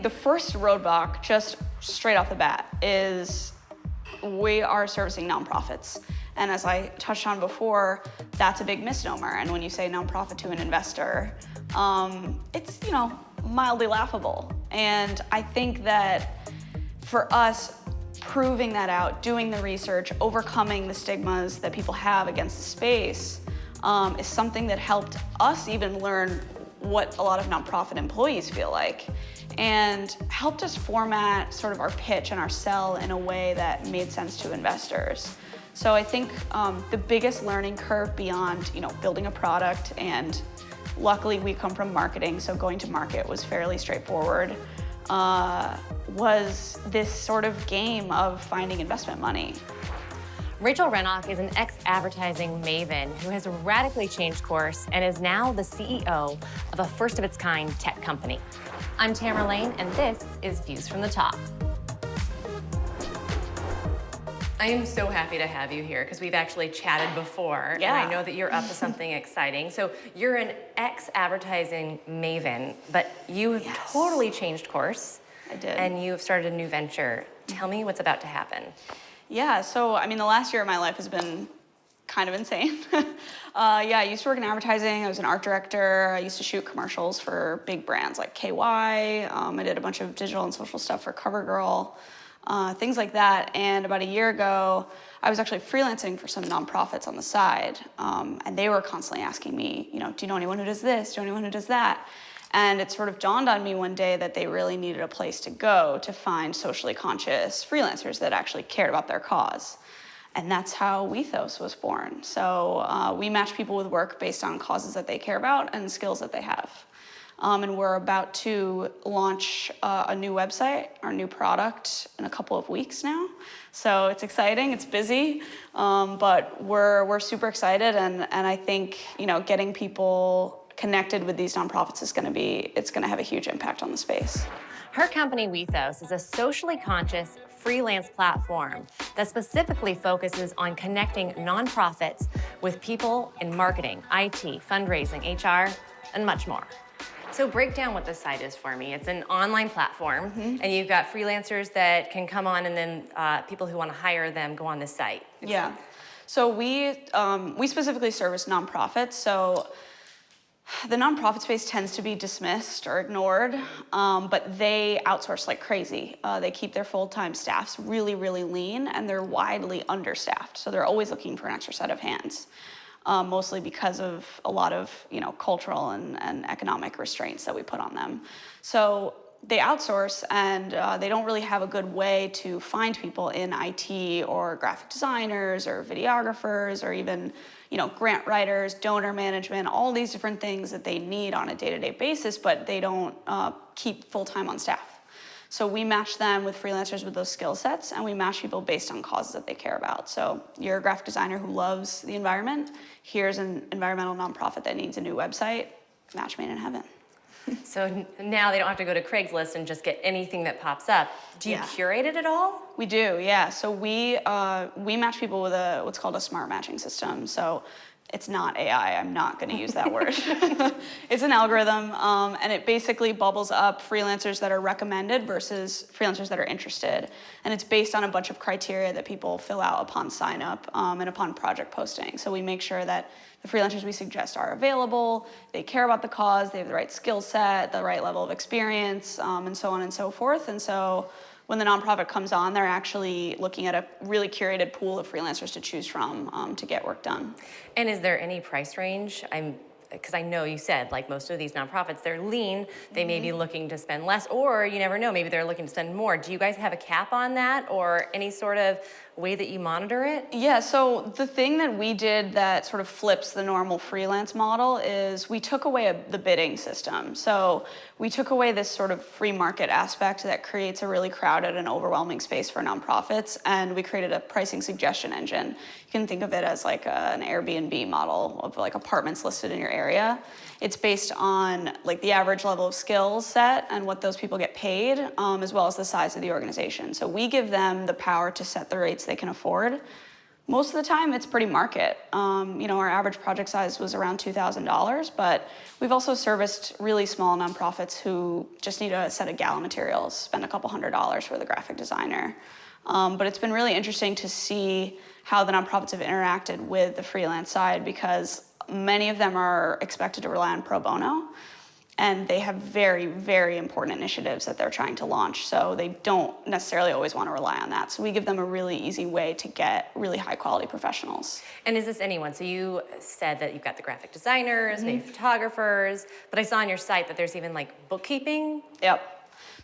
the first roadblock, just straight off the bat, is we are servicing nonprofits. And as I touched on before, that's a big misnomer. And when you say nonprofit to an investor, it's, mildly laughable. And I think that for us, proving that out, doing the research, overcoming the stigmas that people have against the space is something that helped us even learn what a lot of nonprofit employees feel like, and helped us format sort of our pitch and our sell in a way that made sense to investors. So I think the biggest learning curve beyond building a product, and luckily we come from marketing, so going to market was fairly straightforward, was this sort of game of finding investment money. Rachel Renock is an ex-advertising maven who has radically changed course and is now the CEO of a first-of-its-kind tech company. I'm Tamara Lane, and this is Views from the Top. I am so happy to have you here because we've actually chatted before, yeah. And I know that you're up to something exciting. So you're an ex-advertising maven, but you have totally changed course. I did. And you've started a new venture. Tell me what's about to happen. Yeah, so the last year of my life has been kind of insane. I used to work in advertising. I was an art director. I used to shoot commercials for big brands like KY. I did a bunch of digital and social stuff for CoverGirl, things like that. And about a year ago, I was actually freelancing for some nonprofits on the side. And they were constantly asking me, do you know anyone who does this? Do you know anyone who does that? And it sort of dawned on me one day that they really needed a place to go to find socially conscious freelancers that actually cared about their cause. And that's how Wethos was born. So we match people with work based on causes that they care about and skills that they have. And we're about to launch a new website, our new product, in a couple of weeks now. So it's exciting, it's busy, but we're super excited. And I think, getting people connected with these nonprofits is going to have a huge impact on the space. Her company, Wethos, is a socially conscious freelance platform that specifically focuses on connecting nonprofits with people in marketing, IT, fundraising, HR, and much more. So break down what this site is for me. It's an online platform, and you've got freelancers that can come on, and then people who want to hire them go on this site. So we specifically service nonprofits. So the nonprofit space tends to be dismissed or ignored, but they outsource like crazy. They keep their full-time staffs really, really lean, and they're widely understaffed. So they're always looking for an extra set of hands, mostly because of a lot of cultural and economic restraints that we put on them. So they outsource, and they don't really have a good way to find people in IT or graphic designers or videographers or even grant writers, donor management, all these different things that they need on a day-to-day basis, but they don't keep full-time on staff. So we match them with freelancers with those skill sets, and we match people based on causes that they care about. So you're a graphic designer who loves the environment. Here's an environmental nonprofit that needs a new website. Match made in heaven. So now they don't have to go to Craigslist and just get anything that pops up. Do you curate it at all? We do, yeah. So we match people with what's called a smart matching system. So it's not AI, I'm not gonna use that word. It's an algorithm, and it basically bubbles up freelancers that are recommended versus freelancers that are interested. And it's based on a bunch of criteria that people fill out upon sign up and upon project posting. So we make sure that the freelancers we suggest are available, they care about the cause, they have the right skill set, the right level of experience, and so on and so forth. And so when the nonprofit comes on, they're actually looking at a really curated pool of freelancers to choose from to get work done. And is there any price range? Because I know you said, like most of these nonprofits, they're lean, they may be looking to spend less, or you never know, maybe they're looking to spend more. Do you guys have a cap on that, or any sort of way that you monitor it? Yeah, so the thing that we did that sort of flips the normal freelance model is we took away the bidding system. So we took away this sort of free market aspect that creates a really crowded and overwhelming space for nonprofits, and we created a pricing suggestion engine. You can think of it as like an Airbnb model of like apartments listed in your area. It's based on like the average level of skills set and what those people get paid, as well as the size of the organization. So we give them the power to set the rates they can afford, Most of the time, it's pretty market. Our average project size was around $2,000, but we've also serviced really small nonprofits who just need a set of gala materials, spend a couple $100s for the graphic designer. But it's been really interesting to see how the nonprofits have interacted with the freelance side, because many of them are expected to rely on pro bono, and they have very, very important initiatives that they're trying to launch. So they don't necessarily always want to rely on that. So we give them a really easy way to get really high quality professionals. And is this anyone? So you said that you've got the graphic designers, maybe photographers, but I saw on your site that there's even like bookkeeping. Yep.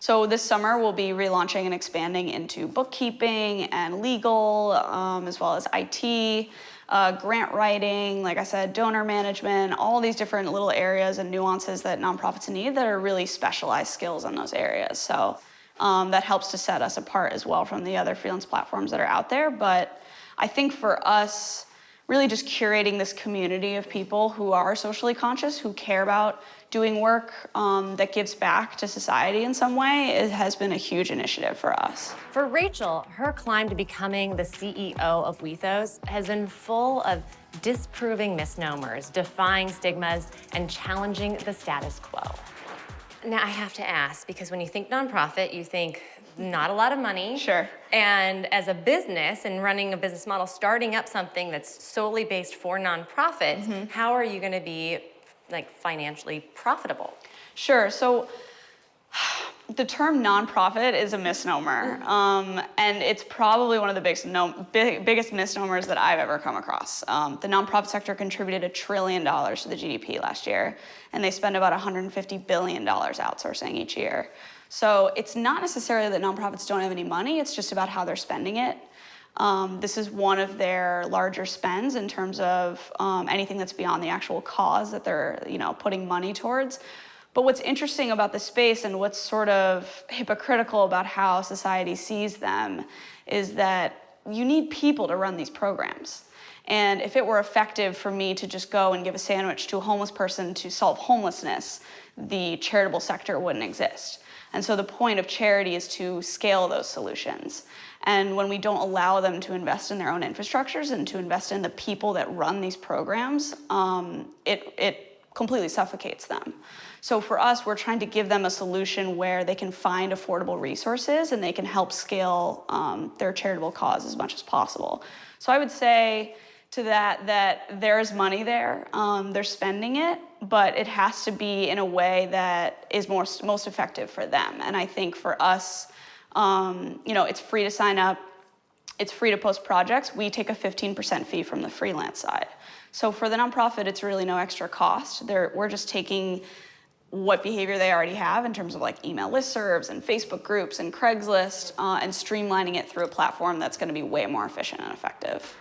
So this summer we'll be relaunching and expanding into bookkeeping and legal, as well as IT. Grant writing, like I said, donor management, all these different little areas and nuances that nonprofits need that are really specialized skills in those areas. So that helps to set us apart as well from the other freelance platforms that are out there. But I think for us, really just curating this community of people who are socially conscious, who care about doing work that gives back to society in some way, it has been a huge initiative for us. For Rachel, her climb to becoming the CEO of Wethos has been full of disproving misnomers, defying stigmas, and challenging the status quo. Now I have to ask, because when you think nonprofit, you think not a lot of money. Sure. And as a business and running a business model, starting up something that's solely based for nonprofits, how are you going to be like financially profitable? Sure. So the term nonprofit is a misnomer, and it's probably one of the biggest misnomers that I've ever come across. The nonprofit sector contributed $1 trillion to the GDP last year, and they spend about $150 billion outsourcing each year. So it's not necessarily that nonprofits don't have any money, it's just about how they're spending it. This is one of their larger spends in terms of anything that's beyond the actual cause that they're putting money towards. But what's interesting about the space and what's sort of hypocritical about how society sees them is that you need people to run these programs. And if it were effective for me to just go and give a sandwich to a homeless person to solve homelessness, the charitable sector wouldn't exist. And so the point of charity is to scale those solutions. And when we don't allow them to invest in their own infrastructures and to invest in the people that run these programs, it completely suffocates them. So for us, we're trying to give them a solution where they can find affordable resources and they can help scale their charitable cause as much as possible. So I would say to that there is money there, they're spending it, but it has to be in a way that is most effective for them. And I think for us, it's free to sign up, it's free to post projects. We take a 15% fee from the freelance side. So for the nonprofit, it's really no extra cost. We're just taking what behavior they already have in terms of like email listservs and Facebook groups and Craigslist, and streamlining it through a platform that's going to be way more efficient and effective.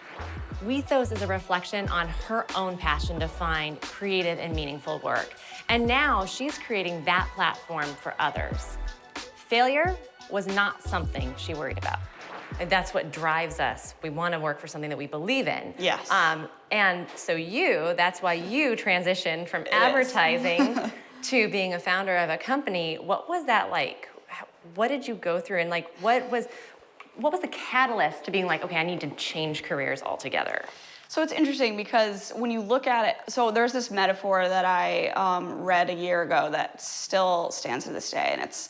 Wethos is a reflection on her own passion to find creative and meaningful work. And now she's creating that platform for others. Failure was not something she worried about. And that's what drives us. We want to work for something that we believe in. Yes. And so that's why you transitioned from advertising to being a founder of a company. What was that like? What did you go through? And like, what was the catalyst to being like, okay, I need to change careers altogether? So it's interesting because when you look at it, so there's this metaphor that I read a year ago that still stands to this day, and it's,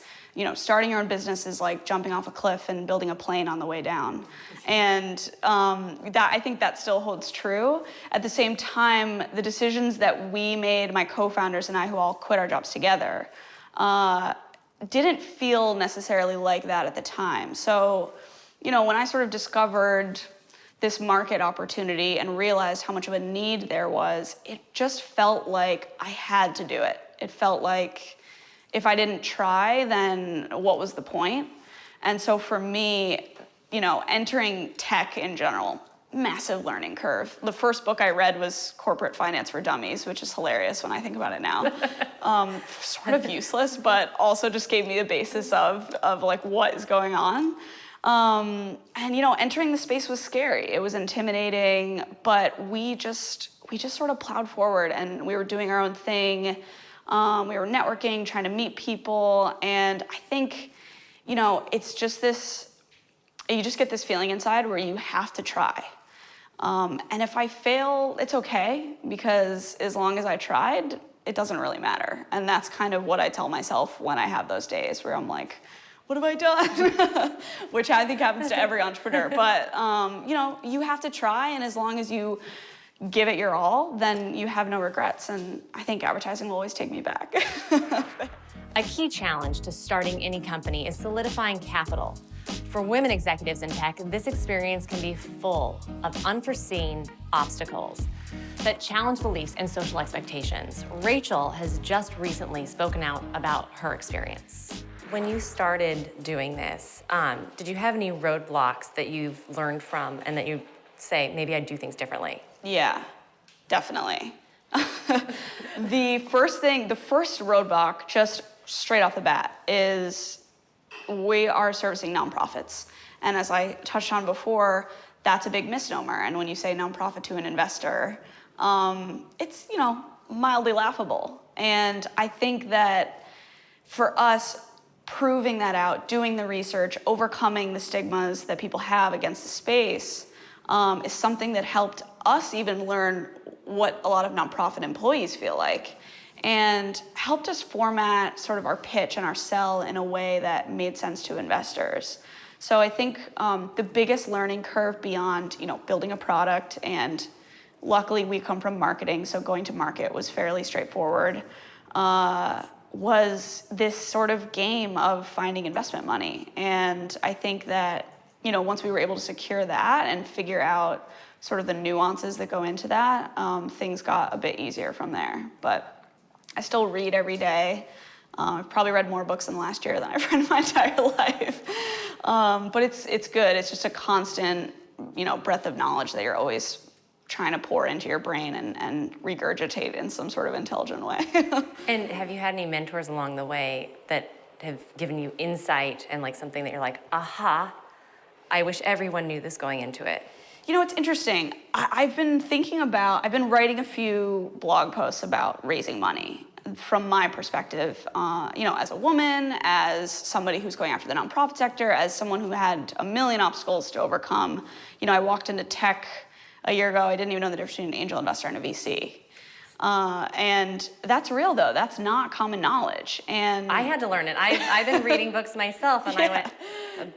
starting your own business is like jumping off a cliff and building a plane on the way down. And I think that still holds true. At the same time, the decisions that we made, my co-founders and I, who all quit our jobs together, didn't feel necessarily like that at the time. So, when I sort of discovered this market opportunity and realized how much of a need there was, it just felt like I had to do it. It felt like if I didn't try, then what was the point? And so for me, entering tech in general, massive learning curve. The first book I read was Corporate Finance for Dummies, which is hilarious when I think about it now. Sort of useless, but also just gave me the basis of like what is going on. And entering the space was scary. It was intimidating, but we just sort of plowed forward and we were doing our own thing. We were networking, trying to meet people, and I think, it's just this, you just get this feeling inside where you have to try. And if I fail, it's okay, because as long as I tried, it doesn't really matter. And that's kind of what I tell myself when I have those days where I'm like, what have I done? Which I think happens to every entrepreneur. But, you know, you have to try, and as long as you give it your all, then you have no regrets. And I think advertising will always take me back. A key challenge to starting any company is solidifying capital. For women executives in tech, this experience can be full of unforeseen obstacles that challenge beliefs and social expectations. Rachel has just recently spoken out about her experience. When you started doing this, did you have any roadblocks that you've learned from and that you say, maybe I'd do things differently? Yeah, definitely. The first roadblock, just straight off the bat, is we are servicing nonprofits. And as I touched on before, that's a big misnomer. And when you say nonprofit to an investor, it's, you know, mildly laughable. And I think that for us, proving that out, doing the research, overcoming the stigmas that people have against the space, is something that helped us even learn what a lot of nonprofit employees feel like, and helped us format sort of our pitch and our sell in a way that made sense to investors. So I think the biggest learning curve beyond, you know, building a product, and luckily we come from marketing, so going to market was fairly straightforward, was this sort of game of finding investment money. And I think that, you know, once we were able to secure that and figure out sort of the nuances that go into that, things got a bit easier from there. But I still read every day. I've probably read more books in the last year than I've read in my entire life. But it's good. It's just a constant, you know, breadth of knowledge that you're always trying to pour into your brain and regurgitate in some sort of intelligent way. And have you had any mentors along the way that have given you insight and like something that you're like, aha, I wish everyone knew this going into it? You know, it's interesting. I've been writing a few blog posts about raising money from my perspective, you know, as a woman, as somebody who's going after the nonprofit sector, as someone who had a million obstacles to overcome. You know, I walked into tech a year ago. I didn't even know the difference between an angel investor and a VC. And that's real, though. That's not common knowledge. And I had to learn it. I've been reading books myself, and yeah.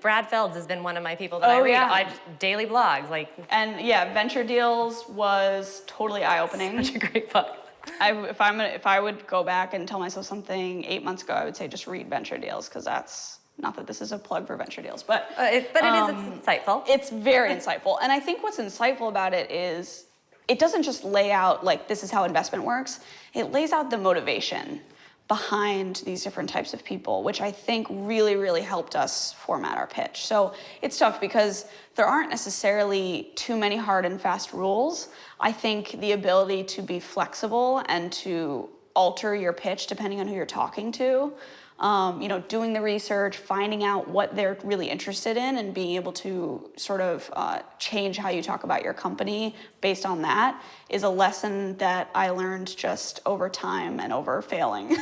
Brad Feld's has been one of my people that I read. Yeah. Daily blogs, like. And yeah, Venture Deals was totally eye-opening. Such a great book. If I would go back and tell myself something 8 months ago, I would say just read Venture Deals, because that's, not that this is a plug for Venture Deals, but it is insightful. It's very insightful. And I think what's insightful about it is it doesn't just lay out, like, this is how investment works. It lays out the motivation behind these different types of people, which I think really, really helped us format our pitch. So it's tough because there aren't necessarily too many hard and fast rules. I think the ability to be flexible and to alter your pitch depending on who you're talking to, you know, doing the research, finding out what they're really interested in, and being able to sort of change how you talk about your company based on that is a lesson that I learned just over time and over failing.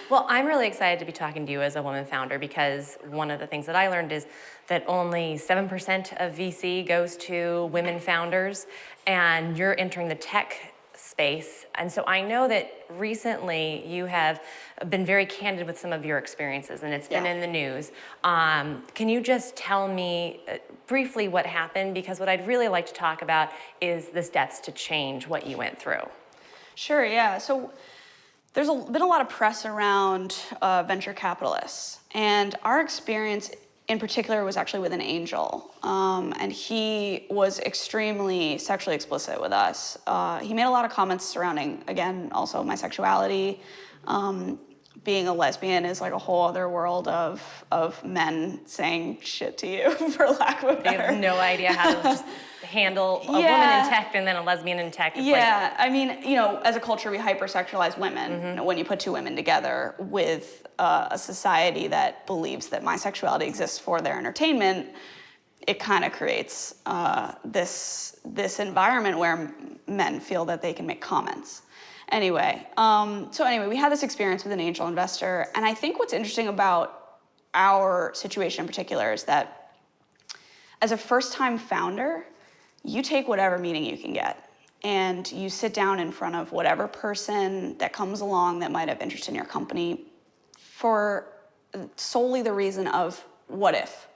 Well, I'm really excited to be talking to you as a woman founder, because one of the things that I learned is that only 7% of VC goes to women founders, and you're entering the tech space. And so I know that recently you have been very candid with some of your experiences, and it's been in the news. Can you just tell me briefly what happened? Because what I'd really like to talk about is the steps to change what you went through. Sure, yeah. So there's been a lot of press around venture capitalists, and our experience in particular was actually with an angel, and he was extremely sexually explicit with us. He made a lot of comments surrounding, again, also my sexuality. Being a lesbian is like a whole other world of men saying shit to you, for lack of a better. They have no idea how to just handle a woman in tech and then a lesbian in tech. It's like, I mean, you know, as a culture, we hypersexualize women. Mm-hmm. You know, when you put two women together with a society that believes that my sexuality exists for their entertainment, it kind of creates this environment where men feel that they can make comments. Anyway, we had this experience with an angel investor, and I think what's interesting about our situation in particular is that as a first-time founder, you take whatever meeting you can get and you sit down in front of whatever person that comes along that might have interest in your company for solely the reason of what if.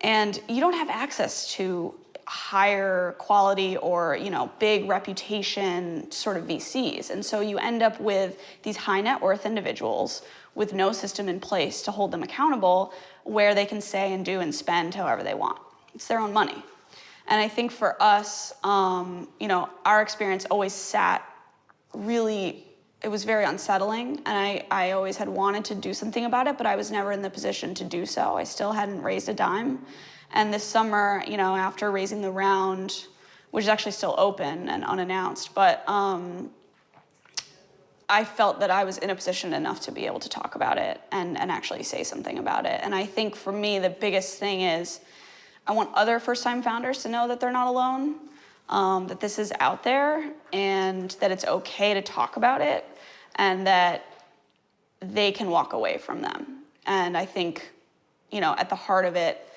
And you don't have access to higher quality or, big reputation sort of VCs. And so you end up with these high net worth individuals with no system in place to hold them accountable where they can say and do and spend however they want. It's their own money. And I think for us, our experience always it was very unsettling. And I always had wanted to do something about it, but I was never in the position to do so. I still hadn't raised a dime. And this summer, after raising the round, which is actually still open and unannounced, but I felt that I was in a position enough to be able to talk about it and actually say something about it. And I think for me, the biggest thing is I want other first-time founders to know that they're not alone, that this is out there and that it's okay to talk about it and that they can walk away from them. And I think, at the heart of it,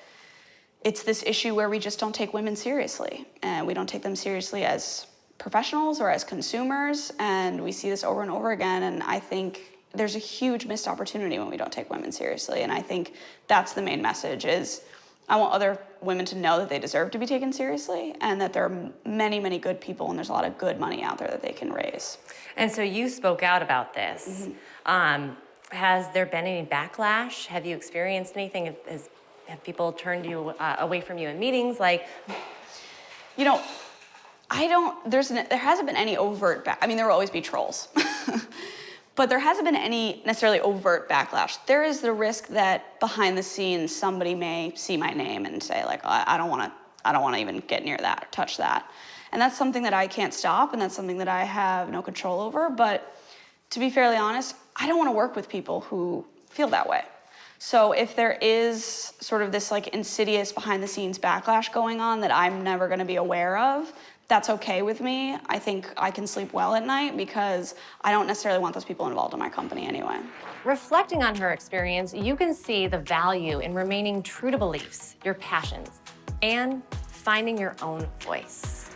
it's this issue where we just don't take women seriously, and we don't take them seriously as professionals or as consumers, and we see this over and over again. And I think there's a huge missed opportunity when we don't take women seriously. And I think that's the main message is I want other women to know that they deserve to be taken seriously and that there are many, many good people and there's a lot of good money out there that they can raise. And so you spoke out about this. Mm-hmm. Has there been any backlash? Have you experienced anything? Have people turned you away from you in meetings? There hasn't been any overt there will always be trolls. But there hasn't been any necessarily overt backlash. There is the risk that behind the scenes somebody may see my name and say I don't want to even get near that or touch that. And that's something that I can't stop, and that's something that I have no control over. But to be fairly honest, I don't want to work with people who feel that way. So if there is sort of this insidious behind the scenes backlash going on that I'm never going to be aware of, that's okay with me. I think I can sleep well at night because I don't necessarily want those people involved in my company anyway. Reflecting on her experience, you can see the value in remaining true to beliefs, your passions, and finding your own voice.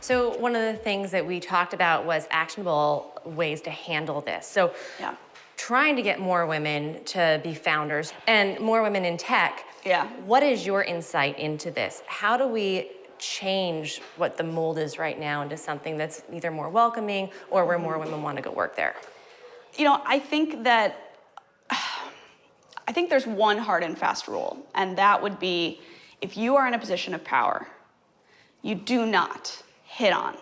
So one of the things that we talked about was actionable ways to handle this. So trying to get more women to be founders and more women in tech. Yeah. What is your insight into this? How do we change what the mold is right now into something that's either more welcoming or where more women want to go work there? I think there's one hard and fast rule, and that would be if you are in a position of power, you do not hit on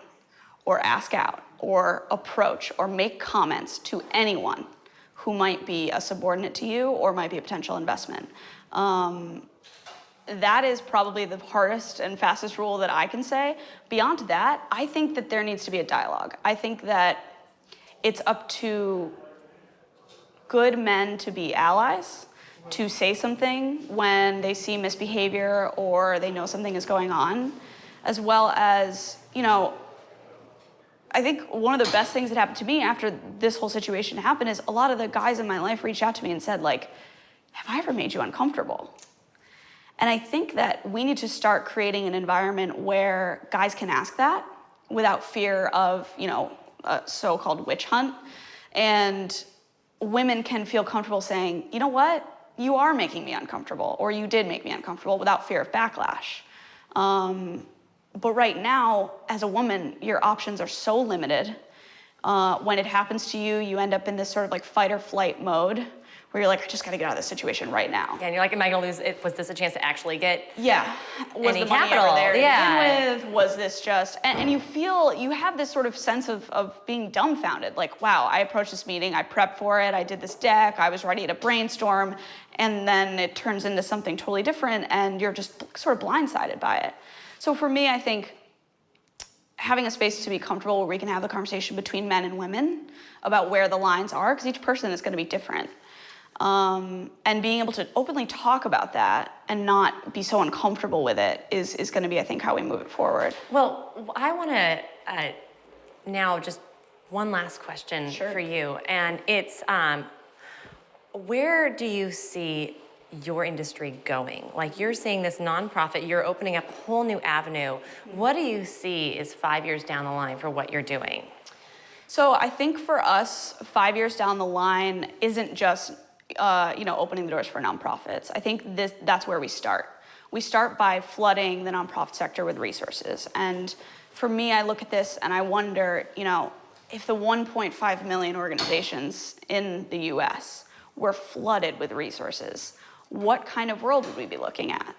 or ask out or approach or make comments to anyone who might be a subordinate to you or might be a potential investment. That is probably the hardest and fastest rule that I can say. Beyond that, I think that there needs to be a dialogue. I think that it's up to good men to be allies, to say something when they see misbehavior or they know something is going on, as well as, I think one of the best things that happened to me after this whole situation happened is a lot of the guys in my life reached out to me and said, have I ever made you uncomfortable? And I think that we need to start creating an environment where guys can ask that without fear of, a so-called witch hunt. And women can feel comfortable saying, you know what? You are making me uncomfortable, or you did make me uncomfortable without fear of backlash. But right now, as a woman, your options are so limited. When it happens to you, you end up in this sort of fight or flight mode where you're I just got to get out of this situation right now. And you're am I going to lose it? Was this a chance to actually get was any the capital money ever there to begin with? Was this just, and you have this sort of sense of being dumbfounded. Wow, I approached this meeting, I prepped for it, I did this deck, I was ready to brainstorm, and then it turns into something totally different, and you're just sort of blindsided by it. So for me, I think having a space to be comfortable where we can have the conversation between men and women about where the lines are, because each person is going to be different. And being able to openly talk about that and not be so uncomfortable with it is going to be, I think, how we move it forward. Well, I want to now just one last question Sure. for you, and it's where do you see your industry going? Like, you're seeing this nonprofit, you're opening up a whole new avenue. What do you see is 5 years down the line for what you're doing? So I think for us, 5 years down the line isn't just opening the doors for nonprofits. I think that's where we start. We start by flooding the nonprofit sector with resources. And for me, I look at this and I wonder, if the 1.5 million organizations in the US were flooded with resources, what kind of world would we be looking at?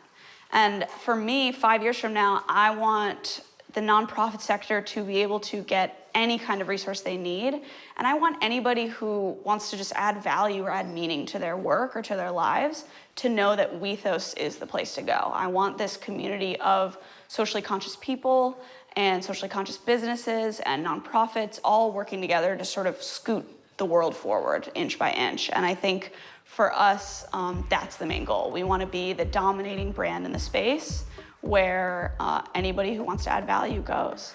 And for me, 5 years from now, I want the nonprofit sector to be able to get any kind of resource they need. And I want anybody who wants to just add value or add meaning to their work or to their lives to know that Wethos is the place to go. I want this community of socially conscious people and socially conscious businesses and nonprofits all working together to sort of scoot the world forward inch by inch. And I think for us, that's the main goal. We want to be the dominating brand in the space where anybody who wants to add value goes.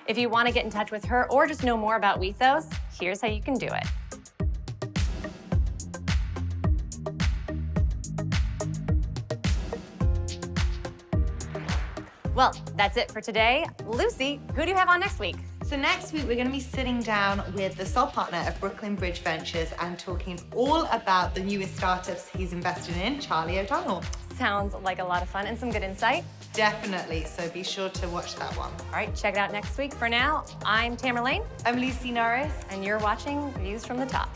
If you want to get in touch with her or just know more about Wethos, here's how you can do it. Well, that's it for today. Lucy, who do you have on next week? So next week, we're going to be sitting down with the sole partner of Brooklyn Bridge Ventures and talking all about the newest startups he's invested in, Charlie O'Donnell. Sounds like a lot of fun and some good insight. Definitely, so be sure to watch that one. All right, check it out next week. For now, I'm Tamara Lane. I'm Lucy Norris. And you're watching Views from the Top.